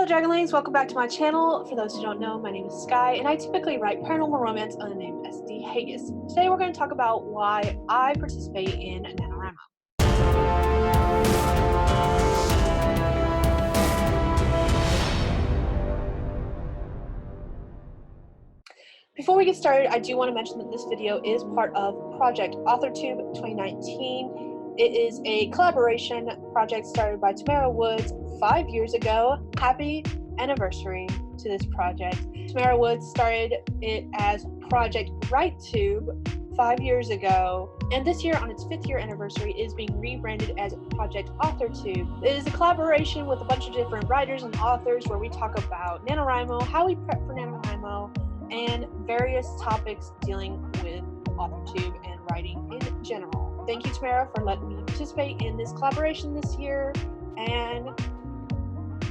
dragonlings, welcome back to my channel. For those who don't know, my name is Sky, and I typically write paranormal romance under the name SD Haggis. Today we're going to talk about why I participate in NaNoWriMo. Before we get started, I do want to mention that this video is part of Project AuthorTube 2019. It is a collaboration project started by Tamara Woods 5 years ago. Happy anniversary to this project. Tamara Woods started it as Project WriteTube 5 years ago, and this year on its 5th year anniversary is being rebranded as Project AuthorTube. It is a collaboration with a bunch of different writers and authors where we talk about NaNoWriMo, how we prep for NaNoWriMo, and various topics dealing with AuthorTube and writing in general. Thank you, Tamara, for letting me participate in this collaboration this year, and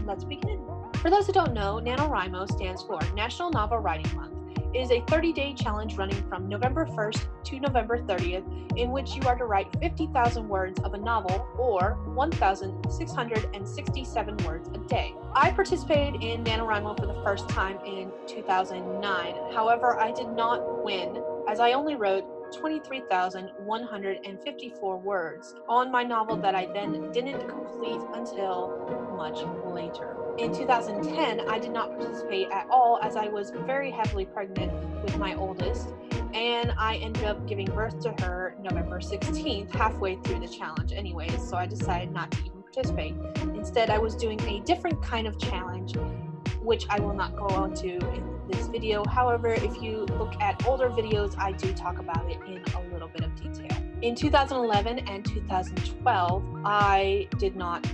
let's begin. For those who don't know, NaNoWriMo stands for National Novel Writing Month. It is a 30-day challenge running from November 1st to November 30th, in which you are to write 50,000 words of a novel, or 1,667 words a day. I participated in NaNoWriMo for the first time in 2009. However, I did not win, as I only wrote 23,154 words on my novel that I then didn't complete until much later. In 2010, I did not participate at all as I was very heavily pregnant with my oldest, and I ended up giving birth to her November 16th, halfway through the challenge anyways, so I decided not to even participate. Instead, I was doing a different kind of challenge, which I will not go on to in this video. However, if you look at older videos, I do talk about it in a little bit of detail. In 2011 and 2012, I did not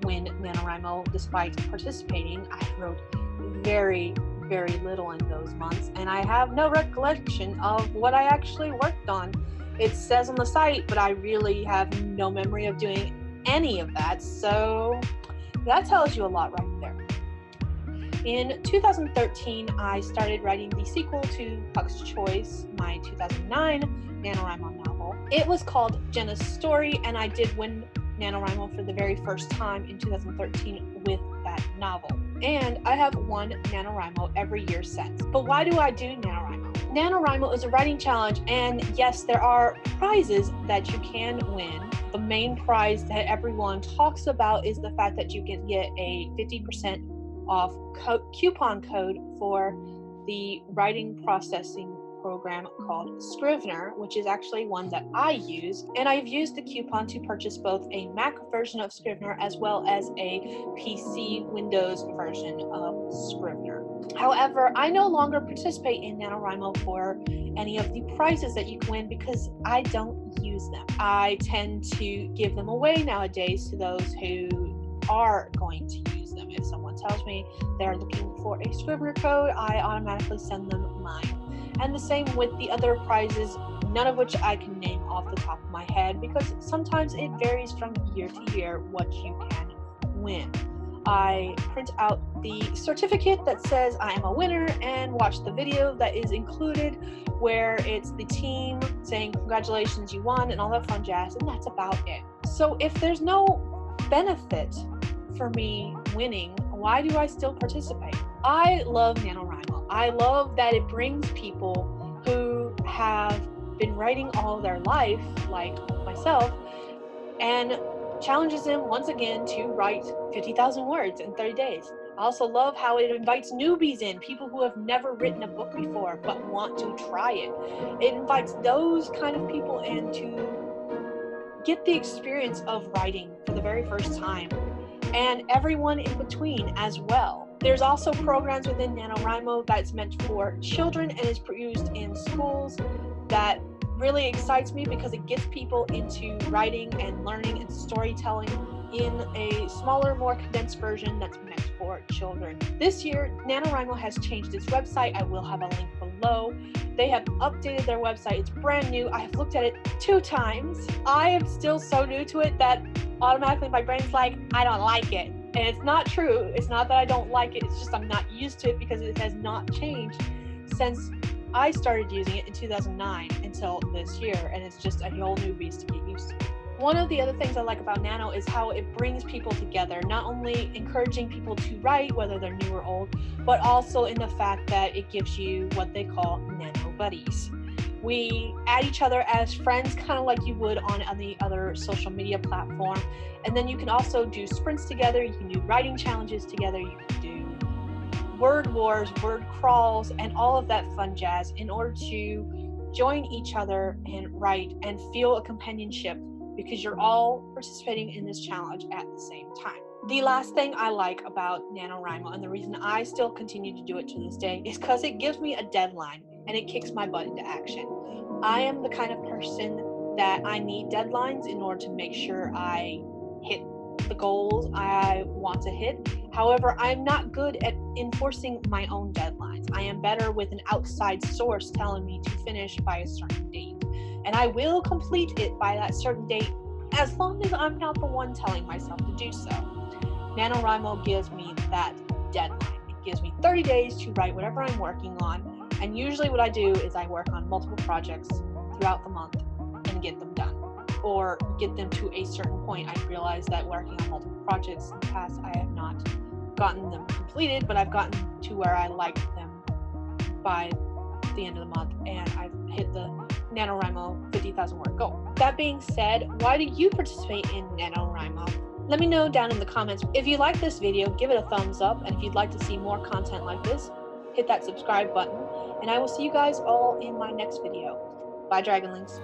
win NaNoWriMo despite participating. I wrote very little in those months, and I have no recollection of what I actually worked on. It says on the site, but I really have no memory of doing any of that, so that tells you a lot right there. In 2013, I started writing the sequel to Puck's Choice, my 2009 NaNoWriMo novel. It was called Jenna's Story, and I did win NaNoWriMo for the very first time in 2013 with that novel. And I have won NaNoWriMo every year since. But why do I do NaNoWriMo? NaNoWriMo is a writing challenge, and yes, there are prizes that you can win. The main prize that everyone talks about is the fact that you can get a 50% off coupon code for the writing processing program called Scrivener, which is actually one that I use, and I've used the coupon to purchase both a Mac version of Scrivener as well as a PC Windows version of Scrivener. However, I no longer participate in NaNoWriMo for any of the prizes that you can win because I don't use them. I tend to give them away nowadays to those who are going to use them. If someone tells me they're looking for a Scrivener code, I automatically send them mine. And the same with the other prizes, none of which I can name off the top of my head because sometimes it varies from year to year what you can win. I print out the certificate that says I am a winner and watch the video that is included where it's the team saying congratulations, you won, and all that fun jazz, and that's about it. So if there's no benefit for me winning, why do I still participate? I love NaNoWriMo. I love that it brings people who have been writing all their life, like myself, and challenges them once again to write 50,000 words in 30 days. I also love how it invites newbies in, people who have never written a book before but want to try it. It invites those kind of people in to get the experience of writing for the very first time, and everyone in between as well. There's also programs within NaNoWriMo that's meant for children and is used in schools that really excites me because it gets people into writing and learning and storytelling in a smaller, more condensed version that's meant for children. This year, NaNoWriMo has changed its website. I will have a link below. They have updated their website. It's brand new. I have looked at it 2 times. I am still so new to it that automatically my brain's like, I don't like it. And it's not true. It's not that I don't like it. It's just I'm not used to it because it has not changed since I started using it in 2009 until this year. And it's just a whole new beast to get used to. One of the other things I like about Nano is how it brings people together, not only encouraging people to write, whether they're new or old, but also in the fact that it gives you what they call Nano buddies. We add each other as friends, kind of like you would on any other social media platform. And then you can also do sprints together, you can do writing challenges together, you can do word wars, word crawls, and all of that fun jazz in order to join each other and write and feel a companionship, because you're all participating in this challenge at the same time. The last thing I like about NaNoWriMo, and the reason I still continue to do it to this day, is because it gives me a deadline and it kicks my butt into action. I am the kind of person that I need deadlines in order to make sure I hit the goals I want to hit. However, I'm not good at enforcing my own deadlines. I am better with an outside source telling me to finish by a certain date. And I will complete it by that certain date as long as I'm not the one telling myself to do so. NaNoWriMo gives me that deadline. It gives me 30 days to write whatever I'm working on. And usually what I do is I work on multiple projects throughout the month and get them done, or get them to a certain point. I realize that working on multiple projects in the past, I have not gotten them completed, but I've gotten to where I like them by the end of the month, and I've hit the NaNoWriMo 50,000 word goal. That being said, why do you participate in NaNoWriMo? Let me know down in the comments. If you like this video, give it a thumbs up, and if you'd like to see more content like this, hit that subscribe button, and I will see you guys all in my next video. Bye, dragonlings.